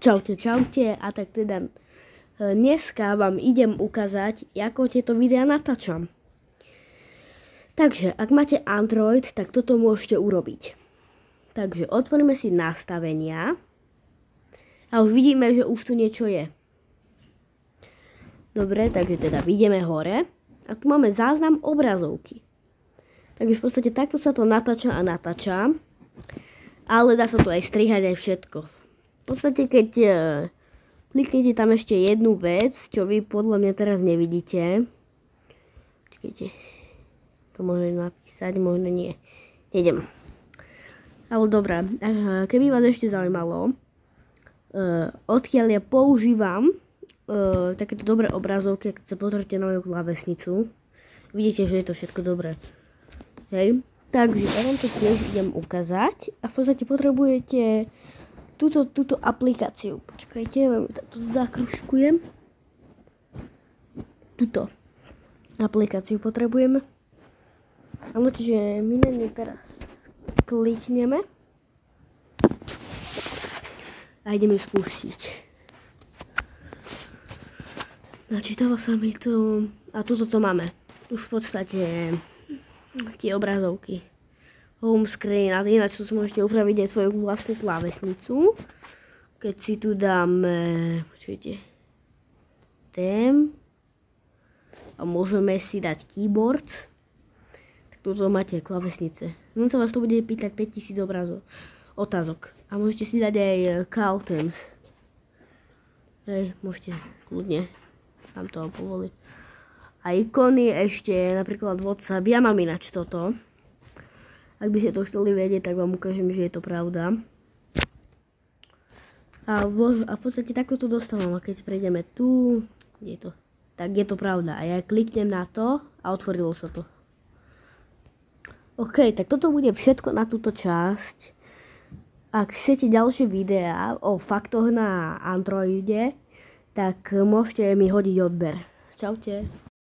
Čaute, a tak teda dneska vám idem ukázať, ako tieto videá natáčam. Takže, ak máte Android, tak toto môžete urobiť. Takže otvoríme si nastavenia a už vidíme, že už tu niečo je. Dobre, takže teda vidíme hore a tu máme záznam obrazovky. Takže v podstate takto sa to natáča a natáča, ale dá sa to aj strihať aj všetko. V podstate, keď kliknete tam ešte jednu vec, čo vy podľa mňa teraz nevidíte. Počkajte, to môžem napísať, možno nie. Nejdem. Ale dobré, keby vás ešte zaujímalo, odkiaľ ja používam takéto dobré obrazovky, keď sa pozrite na moju klávesnicu, vidíte, že je to všetko dobré. Hej, takže ja vám to tiež idem ukázať a v podstate potrebujete túto aplikáciu. Počkajte, vám to zakružkujem. Túto aplikáciu potrebujeme. Áno, čiže my na ňu teraz klikneme a ideme spustiť. Načítava sa mi to a tuto to máme. Už v podstate tie obrazovky. Home screen, a ináč tu môžete upraviť aj svoju vlastnú klávesnicu. Keď si tu dáme, počujete, a môžeme si dať keyboard, tak tuto máte klávesnice. No sa vás to bude pýtať 5000 otázok. A môžete si dať aj call terms. Hej, môžete kľudne, vám to povolí. A ikony ešte, napríklad WhatsApp, ja mám ináč toto. Ak by ste to chceli vedieť, tak vám ukážem, že je to pravda. A v podstate takto to dostávam. A keď prejdeme tu, kde je to? Tak je to pravda. A ja kliknem na to a otvorilo sa to. OK, tak toto bude všetko na túto časť. Ak chcete ďalšie videá o faktoch na Androide, tak môžete mi hodiť odber. Čaute.